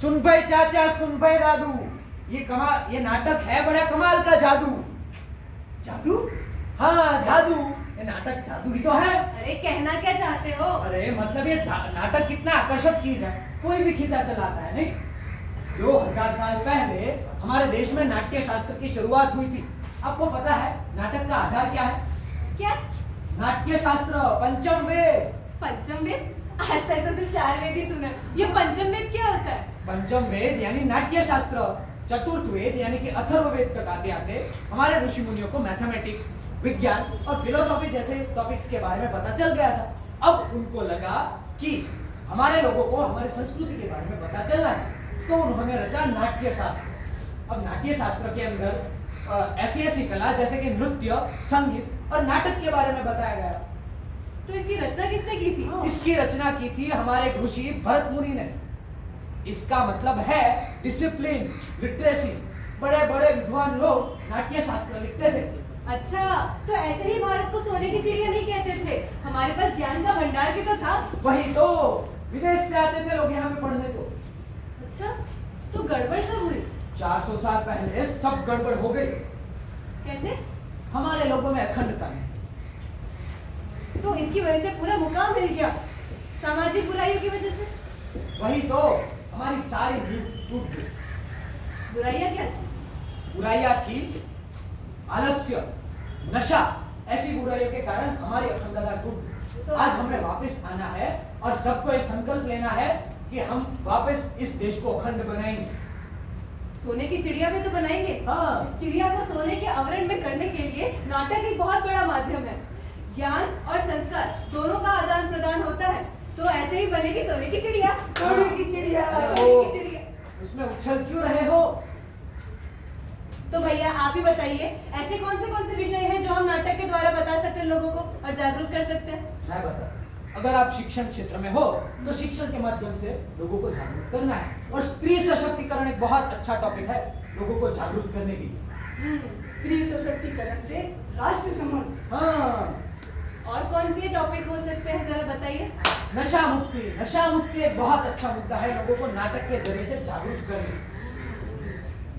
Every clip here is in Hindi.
सुन भाई चाचा, सुन भाई दादू, ये नाटक है बड़ा कमाल का जादू। जादू? हाँ जादू, ये नाटक जादू ही तो है। अरे कहना क्या चाहते हो? अरे मतलब ये नाटक कितना आकर्षक चीज है, कोई भी खींचा चलाता है नहीं। 2000 साल पहले हमारे देश में नाट्य शास्त्र की शुरुआत हुई थी। आपको पता है नाटक का आधार क्या है? क्या? नाट्य शास्त्र, पंचम वेद। पंचम वेद? आज तक तो सिर्फ 4 वेद ही सुना। ये पंचम वेद क्या होता है? पंचम वेद यानी नाट्य शास्त्र, चतुर्थ वेद यानी कि अथर्व वेद तक आते आते हमारे ऋषि मुनियों को मैथमेटिक्स, विज्ञान और फिलोसॉफी जैसे टॉपिक्स के बारे में पता चल गया था। अब उनको लगा कि हमारे लोगों को हमारी संस्कृति के बारे में पता चलना चाहिए, तो उन्होंने रचा नाट्य शास्त्र। अब नाट्य शास्त्र के अंदर ऐसी ऐसी कला जैसे कि नृत्य, संगीत और नाटक के बारे में बताया गया। तो इसकी रचना किसने की थी? इसकी रचना की थी हमारे ऋषि भरत मुनि ने। इसका मतलब है डिसिप्लिन, लिटरेसी। बड़े बड़े विद्वान लोग नाट्य शास्त्र लिखते थे। अच्छा, तो ऐसे ही भारत को सोने की चिड़िया नहीं कहते थे, हमारे पास ज्ञान का भंडार भी तो था। वही तो, विदेश से आते थे लोग यहाँ पे पढ़ने। तो अच्छा, तो गड़बड़ कब हुई? 400 साल पहले सब गड़बड़ हो गई। कैसे? हमारे लोगों में अखंडता नहीं। तो इसकी वजह से पूरा मुकाम मिल गया, सामाजिक बुराइयों की वजह से। वही तो, हमारी सारी नींव टूट गई। बुराइयां क्या थी? बुराइयां थी आलस्य, नशा। ऐसी बुराइयों के कारण हमारी अखंडता टूट गई। तो आज हमें वापस आना है और सबको एक संकल्प लेना है कि हम वापस इस देश को अखंड बनाएंगे। सोने की चिड़िया भी तो बनाएंगे। हाँ। इस चिड़िया को सोने के आवरण में करने के लिए नाटक एक बहुत बड़ा माध्यम है। ज्ञान और संस्कार दोनों का आदान प्रदान होता है, तो ऐसे ही बनेगी सोने की चिड़िया। सोने की चिड़िया। सोने की चिड़िया। उसमें उछल क्यों रहे हो? तो भैया आप ही बताइए, ऐसे कौन से विषय हैं जो हम नाटक के द्वारा बता सकते हैं लोगों को और जागरूक कर सकते हैं? मैं बता, अगर आप शिक्षण क्षेत्र में हो तो शिक्षण के माध्यम से लोगों को जागरूक करना है। और स्त्री सशक्तिकरण एक बहुत अच्छा टॉपिक है लोगों को जागरूक करने के लिए। स्त्री सशक्तिकरण से राष्ट्र समर्थ। हाँ। और कौन से टॉपिक हो सकते हैं, जरा बताइए। नशा मुक्ति। नशा मुक्ति एक बहुत अच्छा मुद्दा है, लोगों को नाटक के जरिए से जागरूक करने।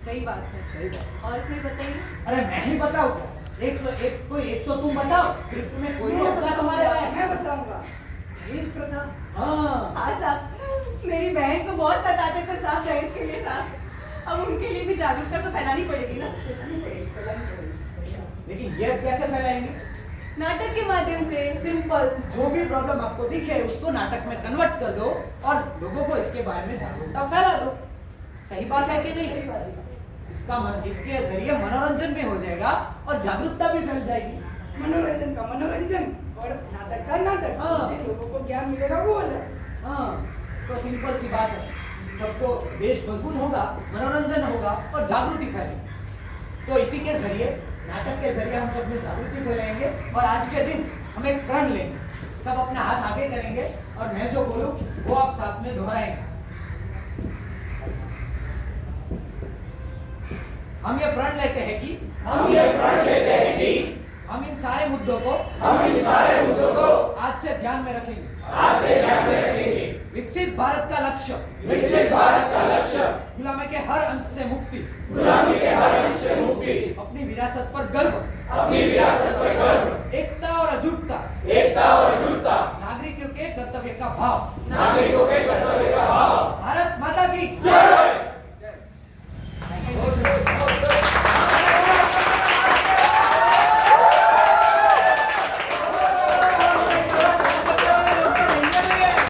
सही बात है। सही बात। और कोई बताइए। अरे मैं ही बताऊं क्या? एक तो तुम बताओ, स्क्रिप्ट में कोई तो अपना तुम्हारे पास। मैं बताऊंगा। दहेज प्रथा। हाँ। हाँ साहब, मेरी बहन को बहुत सताते थे साहब दहेज के लिए साहब। अब उनके लिए भी जागरूकता तो फैलानी पड़ेगी ना। लेकिन ये कैसे फैलाएंगे? नाटक के माध्यम से। सिंपल, जो भी प्रॉब्लम आपको दिखे उसको नाटक में कन्वर्ट कर दो और लोगों को इसके बारे में जागरूकता फैला दो। सही बात है कि नहीं? इसके जरिए मनोरंजन भी हो जाएगा और जागरूकता भी फैल जाएगी। मनोरंजन का मनोरंजन और नाटक का नाटक। हाँ। इससे लोगों को ज्ञान मिलेगा, वो अलग। हाँ, तो सिंपल सी बात है, सबको देश मजबूत होगा, मनोरंजन होगा और जागृति फैलेगी। तो इसी के जरिए, नाटक के जरिए हम सब में जागृति फैलाएंगे। और आज के दिन हम एक प्रण लेंगे, सब अपने हाथ आगे करेंगे और मैं जो बोलूं वो आप साथ में दोहराएंगे। हम ये प्रण लेते हैं कि हम इन सारे मुद्दों को आज से ध्यान में रखेंगे। विकसित भारत का लक्ष्य, गुलामी के हर अंश से मुक्ति, अपनी विरासत पर गर्व, एकता और अजूटता, नागरिकों के कर्तव्य का भाव। भारत माता की जय।